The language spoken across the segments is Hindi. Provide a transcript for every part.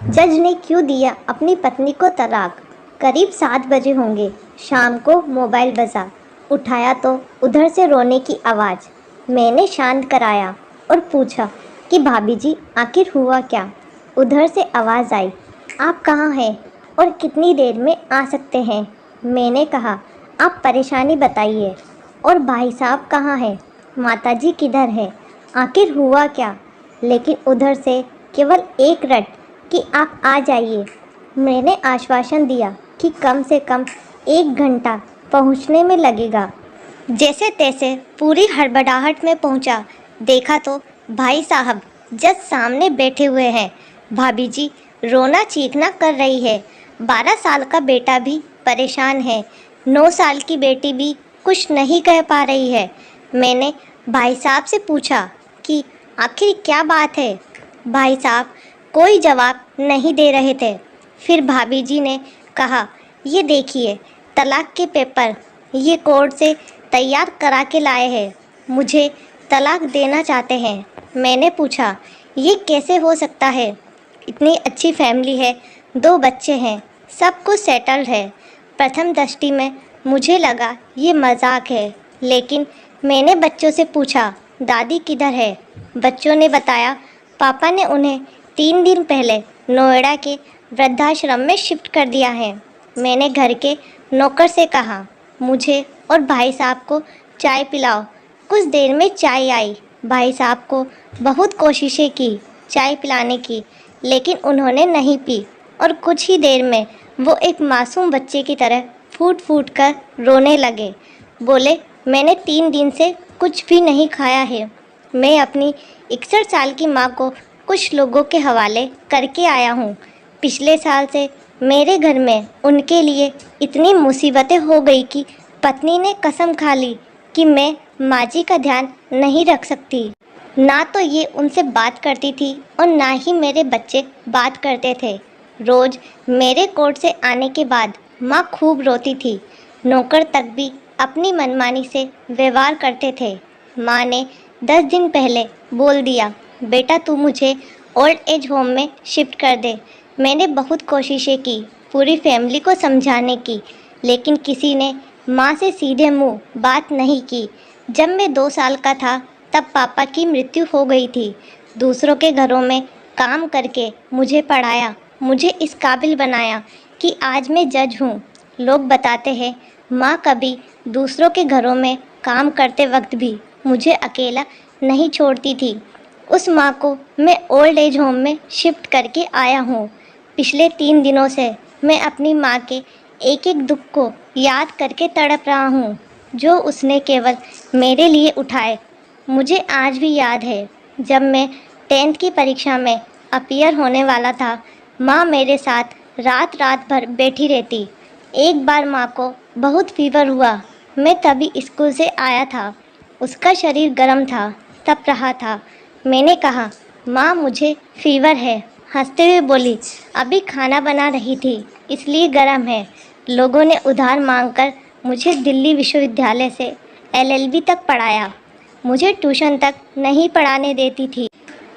जज ने क्यों दिया अपनी पत्नी को तलाक। करीब 7 बजे होंगे। शाम को मोबाइल बजा। उठाया तो उधर से रोने की आवाज़। मैंने शांत कराया और पूछा कि भाभी जी आखिर हुआ क्या। उधर से आवाज़ आई, आप कहाँ हैं और कितनी देर में आ सकते हैं। मैंने कहा, आप परेशानी बताइए। और भाई साहब कहाँ हैं, माताजी किधर है, आखिर हुआ क्या। लेकिन उधर से केवल एक रट कि आप आ जाइए। मैंने आश्वासन दिया कि कम से कम 1 घंटा पहुंचने में लगेगा। जैसे तैसे पूरी हड़बड़ाहट में पहुंचा। देखा तो भाई साहब जज सामने बैठे हुए हैं। भाभी जी रोना चीखना कर रही है। 12 साल का बेटा भी परेशान है। 9 साल की बेटी भी कुछ नहीं कह पा रही है। मैंने भाई साहब से पूछा कि आखिर क्या बात है। भाई साहब कोई जवाब नहीं दे रहे थे। फिर भाभी जी ने कहा, ये देखिए तलाक के पेपर, ये कोर्ट से तैयार करा के लाए हैं। मुझे तलाक देना चाहते हैं। मैंने पूछा, ये कैसे हो सकता है। इतनी अच्छी फैमिली है, 2 बच्चे हैं, सब कुछ सेटल्ड है। प्रथम दृष्टि में मुझे लगा ये मजाक है, लेकिन मैंने बच्चों से पूछा, दादी किधर है। बच्चों ने बताया, पापा ने उन्हें 3 दिन पहले नोएडा के वृद्धाश्रम में शिफ्ट कर दिया है। मैंने घर के नौकर से कहा, मुझे और भाई साहब को चाय पिलाओ। कुछ देर में चाय आई। भाई साहब को बहुत कोशिशें की चाय पिलाने की, लेकिन उन्होंने नहीं पी और कुछ ही देर में वो एक मासूम बच्चे की तरह फूट फूट कर रोने लगे। बोले, मैंने 3 दिन से कुछ भी नहीं खाया है। मैं अपनी 61 साल की माँ को कुछ लोगों के हवाले करके आया हूँ। पिछले साल से मेरे घर में उनके लिए इतनी मुसीबतें हो गई कि पत्नी ने कसम खा ली कि मैं माँ जी का ध्यान नहीं रख सकती। ना तो ये उनसे बात करती थी और ना ही मेरे बच्चे बात करते थे। रोज़ मेरे कोर्ट से आने के बाद माँ खूब रोती थी। नौकर तक भी अपनी मनमानी से व्यवहार करते थे। माँ ने 10 दिन पहले बोल दिया, बेटा तू मुझे ओल्ड एज होम में शिफ्ट कर दे। मैंने बहुत कोशिशें की पूरी फैमिली को समझाने की, लेकिन किसी ने माँ से सीधे मुंह बात नहीं की। जब मैं 2 साल का था तब पापा की मृत्यु हो गई थी। दूसरों के घरों में काम करके मुझे पढ़ाया, मुझे इस काबिल बनाया कि आज मैं जज हूँ। लोग बताते हैं माँ कभी दूसरों के घरों में काम करते वक्त भी मुझे अकेला नहीं छोड़ती थी। उस माँ को मैं ओल्ड एज होम में शिफ्ट करके आया हूँ। पिछले 3 दिनों से मैं अपनी माँ के एक एक दुख को याद करके तड़प रहा हूँ, जो उसने केवल मेरे लिए उठाए। मुझे आज भी याद है, जब मैं 10th की परीक्षा में अपीयर होने वाला था, माँ मेरे साथ रात रात भर बैठी रहती। एक बार माँ को बहुत फीवर हुआ। मैं तभी स्कूल से आया था। उसका शरीर गर्म था, तप रहा था। मैंने कहा, माँ मुझे फीवर है। हंसते हुए बोली, अभी खाना बना रही थी इसलिए गर्म है। लोगों ने उधार मांगकर मुझे दिल्ली विश्वविद्यालय से LLB तक पढ़ाया। मुझे ट्यूशन तक नहीं पढ़ाने देती थी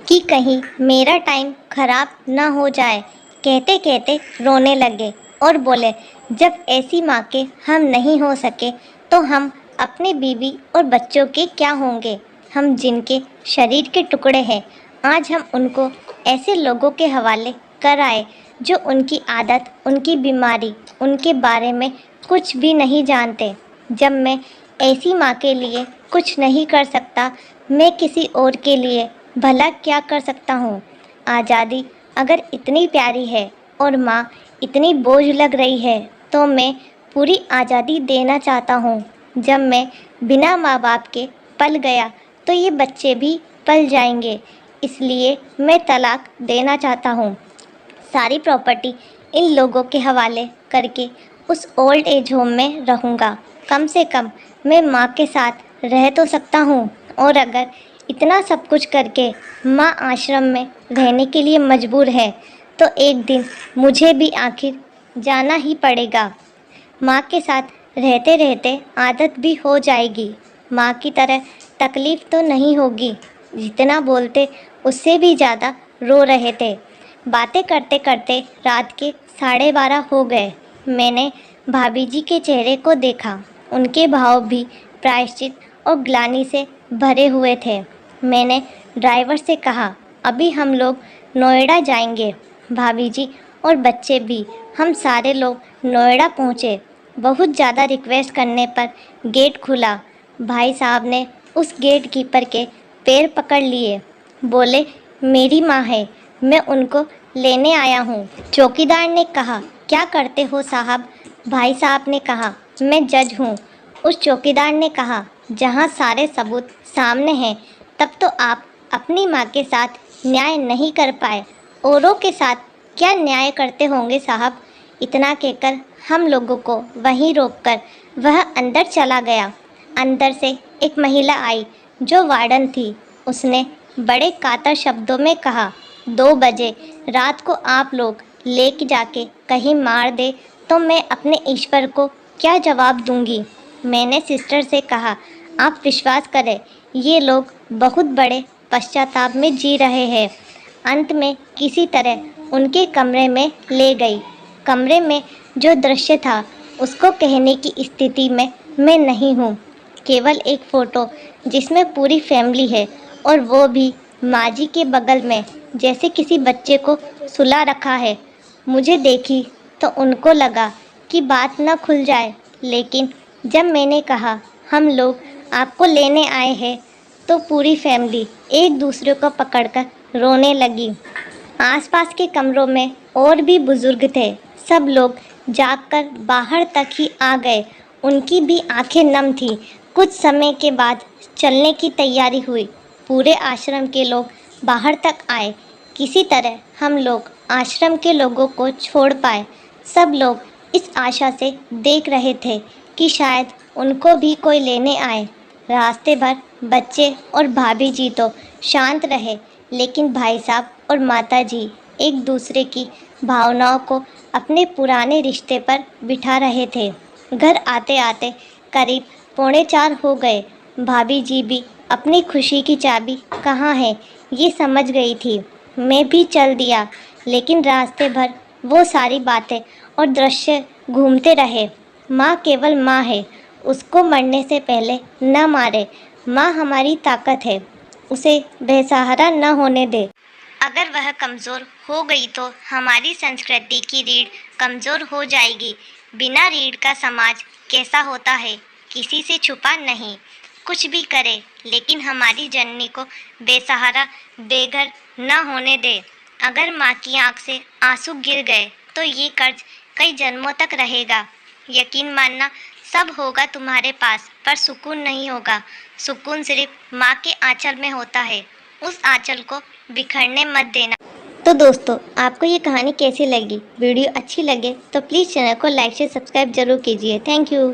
कि कहीं मेरा टाइम खराब ना हो जाए। कहते कहते रोने लगे और बोले, जब ऐसी माँ के हम नहीं हो सके तो हम अपने बीवी और बच्चों के क्या होंगे। हम जिनके शरीर के टुकड़े हैं, आज हम उनको ऐसे लोगों के हवाले कर आए जो उनकी आदत, उनकी बीमारी, उनके बारे में कुछ भी नहीं जानते। जब मैं ऐसी माँ के लिए कुछ नहीं कर सकता, मैं किसी और के लिए भला क्या कर सकता हूँ। आज़ादी अगर इतनी प्यारी है और माँ इतनी बोझ लग रही है, तो मैं पूरी आज़ादी देना चाहता हूँ। जब मैं बिना माँ बाप के पल गया तो ये बच्चे भी पल जाएंगे। इसलिए मैं तलाक देना चाहता हूँ। सारी प्रॉपर्टी इन लोगों के हवाले करके उस ओल्ड एज होम में रहूँगा। कम से कम मैं माँ के साथ रह तो सकता हूँ। और अगर इतना सब कुछ करके माँ आश्रम में रहने के लिए मजबूर है, तो एक दिन मुझे भी आखिर जाना ही पड़ेगा। माँ के साथ रहते रहते आदत भी हो जाएगी। माँ की तरह तकलीफ़ तो नहीं होगी। जितना बोलते उससे भी ज़्यादा रो रहे थे। बातें करते करते रात के 12:30 हो गए। मैंने भाभी जी के चेहरे को देखा। उनके भाव भी प्रायश्चित और ग्लानि से भरे हुए थे। मैंने ड्राइवर से कहा, अभी हम लोग नोएडा जाएंगे। भाभी जी और बच्चे भी, हम सारे लोग नोएडा पहुँचे। बहुत ज़्यादा रिक्वेस्ट करने पर गेट खुला। भाई साहब ने उस गेट कीपर के पैर पकड़ लिए। बोले, मेरी माँ है, मैं उनको लेने आया हूँ। चौकीदार ने कहा, क्या करते हो साहब? भाई साहब ने कहा, मैं जज हूँ। उस चौकीदार ने कहा, जहाँ सारे सबूत सामने हैं, तब तो आप अपनी माँ के साथ न्याय नहीं कर पाए, औरों के साथ क्या न्याय करते होंगे साहब? इतना कहकर हम लोगों को वहीं रोककर वह अंदर चला गया। अंदर से एक महिला आई जो वार्डन थी। उसने बड़े कातर शब्दों में कहा, 2 बजे रात को आप लोग लेके जाके कहीं मार दे तो मैं अपने ईश्वर को क्या जवाब दूंगी? मैंने सिस्टर से कहा, आप विश्वास करें, ये लोग बहुत बड़े पश्चाताप में जी रहे हैं। अंत में किसी तरह उनके कमरे में ले गई। कमरे में जो दृश्य था उसको कहने की स्थिति में मैं नहीं हूँ। केवल एक फ़ोटो जिसमें पूरी फैमिली है, और वो भी माँ जी के बगल में, जैसे किसी बच्चे को सुला रखा है। मुझे देखी तो उनको लगा कि बात न खुल जाए, लेकिन जब मैंने कहा हम लोग आपको लेने आए हैं, तो पूरी फैमिली एक दूसरे को पकड़कर रोने लगी। आसपास के कमरों में और भी बुजुर्ग थे। सब लोग जागकर बाहर तक ही आ गए। उनकी भी आंखें नम थीं। कुछ समय के बाद चलने की तैयारी हुई। पूरे आश्रम के लोग बाहर तक आए। किसी तरह हम लोग आश्रम के लोगों को छोड़ पाए। सब लोग इस आशा से देख रहे थे कि शायद उनको भी कोई लेने आए। रास्ते भर बच्चे और भाभी जी तो शांत रहे, लेकिन भाई साहब और माता जी एक दूसरे की भावनाओं को अपने पुराने रिश्ते पर बिठा रहे थे। घर आते आते करीब 3:45 हो गए। भाभी जी भी अपनी खुशी की चाबी कहाँ है ये समझ गई थी। मैं भी चल दिया, लेकिन रास्ते भर वो सारी बातें और दृश्य घूमते रहे। माँ केवल माँ है, उसको मरने से पहले न मारे। माँ हमारी ताकत है, उसे बेसहारा न होने दे। अगर वह कमज़ोर हो गई तो हमारी संस्कृति की रीढ़ कमज़ोर हो जाएगी। बिना रीढ़ का समाज कैसा होता है, किसी से छुपा नहीं। कुछ भी करे, लेकिन हमारी जननी को बेसहारा बेघर न होने दे। अगर माँ की आँख से आंसू गिर गए तो ये कर्ज कई जन्मों तक रहेगा। यकीन मानना, सब होगा तुम्हारे पास, पर सुकून नहीं होगा। सुकून सिर्फ माँ के आंचल में होता है। उस आंचल को बिखरने मत देना। तो दोस्तों, आपको ये कहानी कैसी लगी? वीडियो अच्छी लगे तो प्लीज़ चैनल को लाइक से सब्सक्राइब जरूर कीजिए। Thank you.